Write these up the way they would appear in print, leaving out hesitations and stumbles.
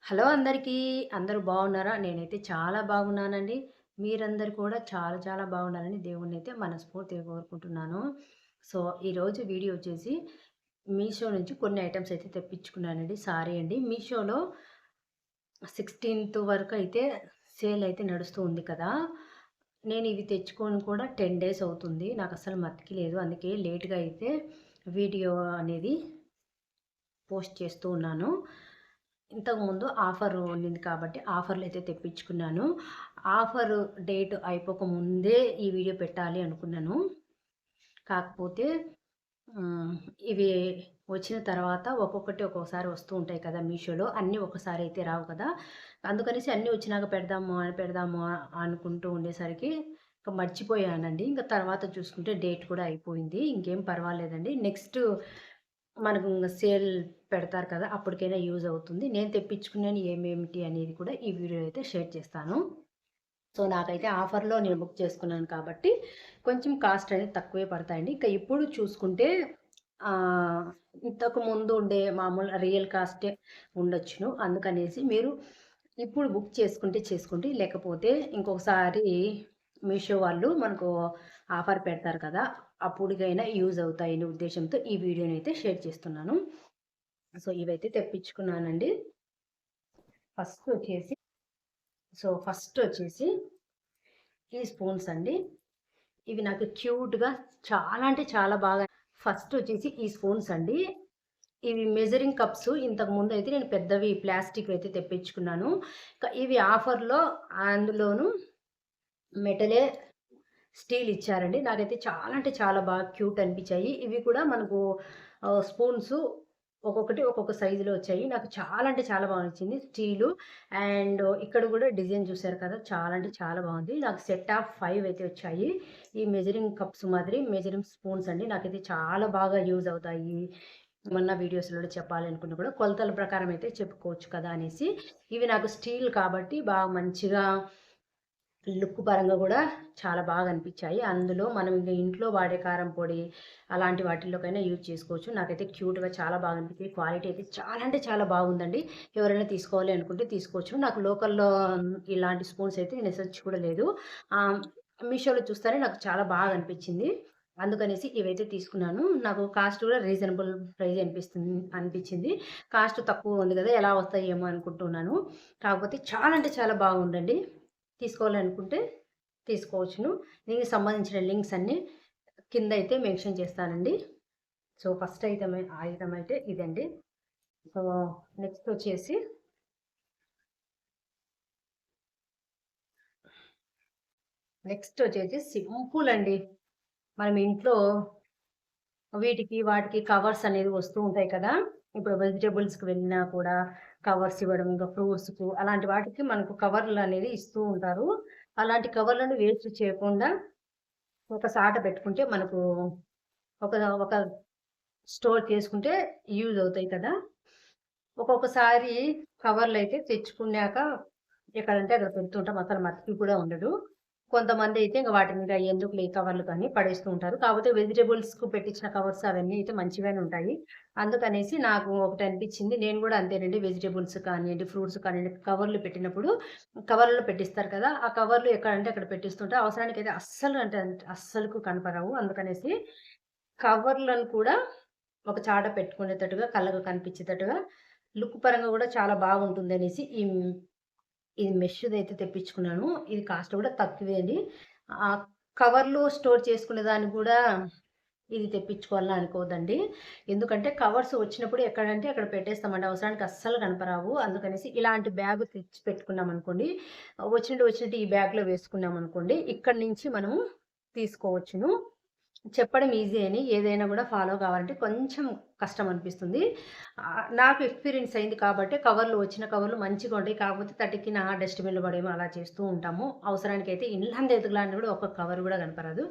Hello అందరికీ. అందరూ బాగున్నారా? నేనైతే చాలా బాగున్నానండి. మీరందరూ కూడా చాలా చాలా బాగుండాలని దేవుడినైతే మనస్ఫూర్తిగా కోరుకుంటున్నాను. సో, ఈరోజు వీడియో వచ్చేసి మీషో నుంచి కొన్ని ఐటెమ్స్ అయితే తెప్పించుకున్నానండి. సారీ అండి. మీషోలో 16థ్ వరకు అయితే సేల్ అయితే నడుస్తూ ఉంది కదా! నేను ఇవి తెచ్చుకొని కూడా 10 డేస్ అవుతుంది. నాకస్సలు మతికి లేదు. అందుకే లేట్‌గా అయితే వీడియో అనేది పోస్ట్ చేస్తూ ఉన్నాను. ఇంతకుముందు ఆఫర్ ఉండింది కాబట్టి ఆఫర్‌లో అయితే తెప్పించుకున్నాను. ఆఫర్ డేట్ అయిపోక ముందే ఈ వీడియో పెట్టాలి అనుకున్నాను. కాకపోతే హ్మ్. ఇవి వచ్చిన తర్వాత ఒక్కొక్కటి ఒక్కొక్కసారి వస్తూ ఉంటాయి కదా! మీషోలో అన్నీ ఒక్కసారి అయితే రావు కదా! అందుకనేసి అన్నీ వచ్చినాక పెడదాము అనుకుంటూ ఉండేసరికి ఇంక మర్చిపోయానండి. ఇంక తర్వాత చూసుకుంటే డేట్ కూడా అయిపోయింది. ఇంకేం పర్వాలేదండి. నెక్స్ట్ మనకు ఇంగ సేల్ పెడతారు కదా! అప్పటికైనా యూజ్ అవుతుంది. నేను తెప్పించుకున్నాను ఏమేమిటి అనేది కూడా ఈ వీడియోలో అయితే షేర్ చేస్తాను. సో, నాకైతే ఆఫర్‌లో నేను బుక్ చేసుకున్నాను కాబట్టి, కొంచెం కాస్ట్ అనేది తక్కువే పడతాయండి. ఇంకా ఇప్పుడు చూసుకుంటే ఆహ్, ఇంతకు ముందు ఉండే మామూలు రియల్ కాస్టే ఉండొచ్చును. అందుకనేసి మీరు ఇప్పుడు బుక్ చేసుకుంటే చేసుకోండి. లేకపోతే ఇంకొకసారి మీషో వాళ్ళు మనకు ఆఫర్ పెడతారు కదా! అప్పుడికైనా యూజ్ అవుతాయనే ఉద్దేశ్యంతో ఈ వీడియోనైతే షేర్ చేస్తున్నాను. సో, ఇవైతే తెప్పించుకున్నానండి. ఫస్ట్ వచ్చేసి ఈ స్పూన్స్ అండి. ఇవి నాకు క్యూట్‌గా చాలా అంటే చాలా బాగా ఫస్ట్ వచ్చేసి ఈ స్పూన్స్ అండి. ఇవి మెజరింగ్ కప్స్ ఇంతకుముందయితే నేను పెద్దవి ప్లాస్టిక్‌వి అయితే తెప్పించుకున్నాను. ఇవి ఆఫర్‌లో అందులోను మెటలే స్టీల్ ఇచ్చారండి. నాకైతే చాలా అంటే చాలా బాగా క్యూట్ అనిపించాయి. ఇవి కూడా మనకు స్పూన్సు ఒక్కొక్కటి ఒక్కొక్క సైజులో వచ్చాయి. నాకు చాలా అంటే చాలా బాగా నచ్చింది. స్టీలు అండ్ ఇక్కడ కూడా డిజైన్ చూసారు కదా! చాలా అంటే చాలా బాగుంది. నాకు సెట్ ఆఫ్ 5 అయితే వచ్చాయి. ఈ మెజరింగ్ కప్స్ మాదిరి మెజరింగ్ స్పూన్స్ అండి. నాకైతే చాలా బాగా యూజ్ అవుతాయి. మొన్న వీడియోస్‌లో చెప్పాలి అనుకున్నా కూడా కొలతల ప్రకారం అయితే చెప్పుకోవచ్చు కదా! అనేసి. ఇవి నాకు స్టీల్ కాబట్టి బాగా మంచిగా లుక్ పరంగా గూడా చాలా బాగా అనిపిచ్చాయి. అందులో మనం ఇంగ ఇంట్లో వాడే కారం పొడి, అలాంటి వాటిల్లోకైనా యూజ్ చేసుకోవచ్చు. నాకైతే క్యూట్‌గా చాలా బాగా అనిపించింది. క్వాలిటీ అయితే చాలా అంటే చాలా బాగుందండి. ఎవరైనా తీసుకోవాలి అనుకుంటే తీసుకోవచ్చు. నాకు లోకల్‌లో ఇలాంటి స్పూన్స్ అయితే నేను సెర్చ్ కూడా లేదు. ఆహ్, మీషోలో చూస్తేనే నాకు చాలా బాగా అనిపిచ్చింది. అందుకనేసి ఇవైతే తీసుకున్నాను. నాకు కాస్ట్ కూడా రీజనబుల్ ప్రైజే అనిపిచ్చింది. కాస్ట్ తక్కువ ఉంది గదా! ఎలా వస్తాయేమో అనుకుంటున్నాను. కాకపోతే చాలా అంటే చాలా బాగుందండి. తీసుకోవాలనుకుంటే తీసుకోవచ్చును. దీనికి సంబంధించిన లింక్స్ అన్నీ కిందయితే మెన్షన్ చేస్తానండి. సో, ఫస్ట్ ఐటెమ్ అయితే ఇదండి. సో, నెక్స్ట్ వచ్చేసి సింపుల్ అండి. మనం ఇంట్లో వాటికి కవర్స్ అనేది వస్తూ ఉంటాయి కదా! ఇప్పుడు వెజిటబుల్స్‌కి వెళ్ళినా కూడా కవర్స్ ఇవ్వడం, ఇంకా ఫ్రూట్స్‌కు అలాంటి వాటికి మనకు కవర్‌లనేవి ఇస్తూ ఉంటారు. అలాంటి కవర్‌లను వేస్ట్ చేయకుండా ఒక సాట పెట్టుకుంటే మనకు ఒక ఒక స్టోర్ చేసుకుంటే యూజ్ అవుతాయి కదా! ఒక్కొక్కసారి కవర్‌లయితే తెచ్చుకున్నాక ఎక్కడంటే అక్కడ పెడుతుంటాం. అసలు మతికి కూడా ఉండదు. కొంతమందయితే ఇంక వాటి మీద ఎందుకులే ఈ కవర్లు కానీ పడేస్తూ ఉంటారు. కాకపోతే వెజిటబుల్స్‌కు పెట్టించిన కవర్స్ అవన్నీ అయితే మంచిగానే ఉంటాయి. అందుకనేసి నాకు ఒకటనిపించింది. నేను గూడా అంతేనండి వెజిటబుల్స్ కానియండి, ఫ్రూట్స్ కానియండి కవర్లు పెట్టినప్పుడు కవర్‌లో పెట్టిస్తారు కదా! ఆ కవర్లు ఎక్కడంటే అక్కడ పెట్టిస్తుంటా. అవసరానికైతే అస్సలుకు కనపడవు. అందుకనేసి కవర్లను కూడా ఒక చాట పెట్టుకునేటట్టుగా, కళ్ళకు కనిపించేటట్టుగా, లుక్ పరంగా గూడా చాలా బాగుంటుందనేసి ఇది మెష్‌దైతే తెప్పించుకున్నాను. ఇది కాస్ట్ గూడా తక్కువే అండి. కవర్‌లో స్టోర్ చేసుకునే దానికి గూడా ఇది తెప్పించుకోవాలని అనుకోవద్దండి. ఎందుకంటే కవర్స్ వచ్చినప్పుడు ఎక్కడంటే అక్కడ పెట్టేస్తామండి. అవసరానికి అస్సలు కనపరావు. అందుకనేసి ఇలాంటి బ్యాగ్ తెచ్చి పెట్టుకున్నామనుకోండి, వచ్చినట్టు ఈ బ్యాగ్‌లో వేసుకున్నామనుకోండి, ఇక్కడి నుంచి మనము తీసుకోవచ్చును. చెప్పడం ఈజీ అని ఏదైనా గూడా ఫాలో కావాలంటే కొంచెం కష్టం అనిపిస్తుంది. నాకు ఎక్స్‌పీరియన్స్ అయింది కాబట్టి వచ్చిన కవర్లు మంచిగా ఉంటాయి. కాకపోతే తటికిన డస్ట్‌బిన్‌లో పడేయడం అలా చేస్తూ ఉంటాము. అవసరానికైతే ఇల్లంతా ఎతకలాడినా గూడా ఒక్క కవర్ గూడా కనపడదు.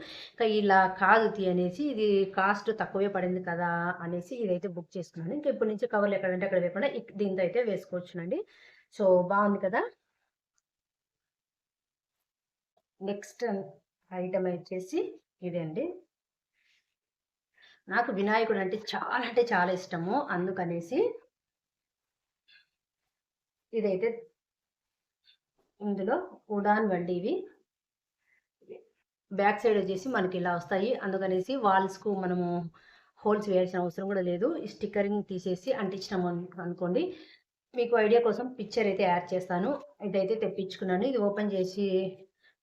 ఇలా కాదు అనేసి ఇది కాస్ట్ తక్కువే పడింది కదా! అనేసి ఇదైతే బుక్ చేసుకున్నాను. ఇంక ఇప్పటి నుంచి కవర్లు ఎక్కడంటే అక్కడ వేయకుండా దీంతో అయితే వేసుకోవచ్చునండి. సో, బావుంది కదా! నెక్స్ట్ ఐటెమ్ వచ్చేసి ఇదండి. నాకు వినాయకుడంటే చాలా అంటే చాలా ఇష్టము. అందుకనేసి ఇదైతే ఇందులో ఉడాన్ వండి ఇవి బ్యాక్ సైడ్ వచ్చేసి మనకి ఇలా వస్తాయి. అందుకనేసి వాల్స్కు మనము హోల్స్ వేయాల్సిన అవసరం కూడా లేదు. ఈ స్టిక్కరింగ్ తీసేసి అంటించినాము అనుకోండి. మీకు ఐడియా కోసం పిక్చర్ అయితే యాడ్ చేస్తాను. ఇదైతే తెప్పించుకున్నాను. ఇది ఓపెన్ చేసి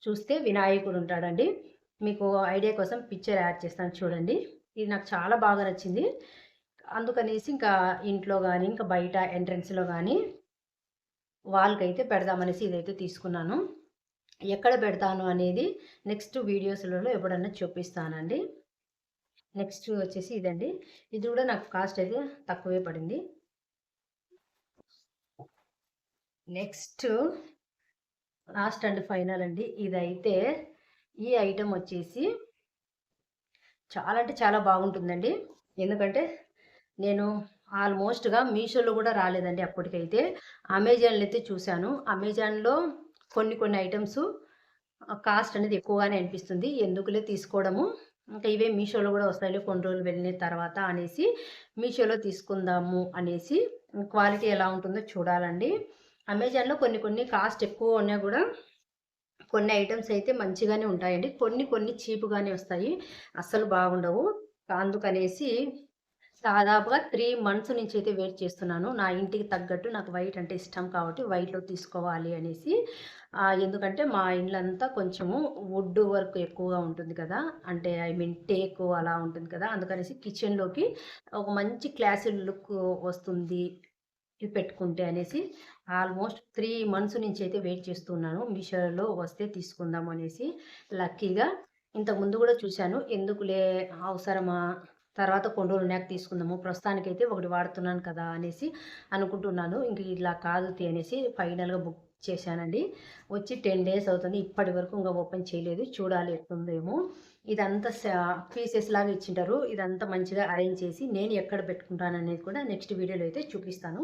చూస్తే వినాయకుడు ఉంటాడండి. మీకు ఐడియా కోసం పిక్చర్ యాడ్ చేస్తాను చూడండి. ఇది నాకు చాలా బాగా నచ్చింది. అందుకనేసి ఇంకా ఇంట్లో కానీ ఇంకా బయట ఎంట్రన్స్లో కానీ వాల్కి అయితే పెడదామనేసి ఇదైతే తీసుకున్నాను. ఎక్కడ పెడతాను అనేది నెక్స్ట్ వీడియోస్లలో ఎప్పుడన్నా చూపిస్తానండి. నెక్స్ట్ వచ్చేసి ఇదండి. ఇది కూడా నాకు కాస్ట్ అయితే తక్కువే పడింది. నెక్స్ట్ లాస్ట్ అండ్ ఫైనల్ అండి. ఇదైతే ఈ ఐటెం వచ్చేసి చాలా అంటే చాలా బాగుంటుందండి. ఎందుకంటే నేను ఆల్మోస్ట్గా మీషోలో కూడా రాలేదండి అప్పటికైతే. అమెజాన్లో అయితే చూశాను. అమెజాన్లో కొన్ని ఐటమ్స్ కాస్ట్ అనేది ఎక్కువగానే అనిపిస్తుంది. ఎందుకులే తీసుకోవడము, ఇంకా ఇవే మీషోలో కూడా వస్తాయి కొన్ని రోజులు వెళ్ళిన తర్వాత అనేసి మీషోలో తీసుకుందాము అనేసి. క్వాలిటీ ఎలా ఉంటుందో చూడాలండి. అమెజాన్లో కొన్ని కాస్ట్ ఎక్కువ ఉన్నా కూడా కొన్ని ఐటమ్స్ అయితే మంచిగానే ఉంటాయండి. కొన్ని చీప్గానే వస్తాయి, అస్సలు బాగుండవు. అందుకనేసి దాదాపుగా 3 మంత్స్ నుంచి అయితే వెయిట్ చేస్తున్నాను. నా ఇంటికి తగ్గట్టు నాకు వైట్ అంటే ఇష్టం కాబట్టి వైట్‌లో తీసుకోవాలి అనేసి. ఎందుకంటే మా ఇల్లంతా కొంచెము వుడ్ వర్క్ ఎక్కువగా ఉంటుంది కదా! అంటే ఐ మీన్ టేకు అలా ఉంటుంది కదా! అందుకనేసి కిచెన్‌లోకి ఒక మంచి క్లాసీ లుక్ వస్తుంది ఇది పెట్టుకుంటే అనేసి ఆల్మోస్ట్ 3 మంత్స్ నుంచి అయితే వెయిట్ చేస్తున్నాను. మీషోలో వస్తే తీసుకుందాం అనేసి. లక్కీగా ఇంతకుముందు కూడా చూశాను. ఎందుకులే అవసరమా, తర్వాత కొన్ని రోజులు ఉన్నాక తీసుకుందాము. ప్రస్తుతానికైతే ఒకటి వాడుతున్నాను కదా అనేసి అనుకుంటున్నాను. ఇంక ఇలా కాదు అనేసి ఫైనల్‌గా బుక్ చేశానండి. వచ్చి 10 డేస్ అవుతుంది. ఇప్పటి వరకు ఇంకా ఓపెన్ చేయలేదు. చూడాలి ఎట్లుందేమో. ఇదంతా పీసెస్ లాగా ఇచ్చింటారు. ఇదంతా మంచిగా అరేంజ్ చేసి నేను ఎక్కడ పెట్టుకుంటాననేది కూడా నెక్స్ట్ వీడియోలో అయితే చూపిస్తాను.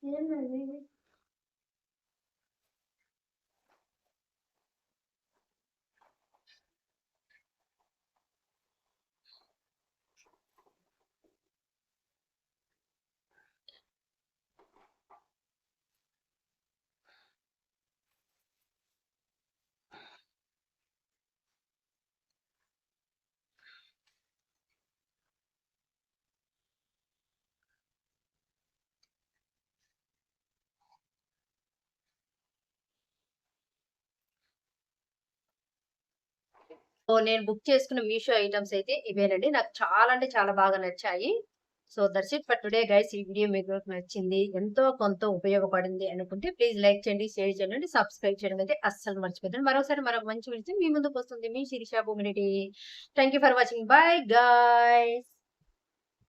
ఏందండి? సో, నేను బుక్ చేసుకున్న మీషో ఐటెమ్స్ అయితే ఇవేనండి. నాకు చాలా అంటే చాలా బాగా నచ్చాయి. So, that's it for today guys. ఈ వీడియో మీకు నచ్చింది, ఎంతో కొంత ఉపయోగపడింది అనుకుంటే ప్లీజ్ లైక్ చేయండి, షేర్ చేయండి, సబ్స్క్రైబ్ చేయడం అయితే అస్సలు మర్చిపోద్దండి. మరోసారి మరొక మంచి వీడియోతో మీ ముందుకు వస్తుంది మీ Shirisha Bhumireddy. Thank you for watching. Bye guys.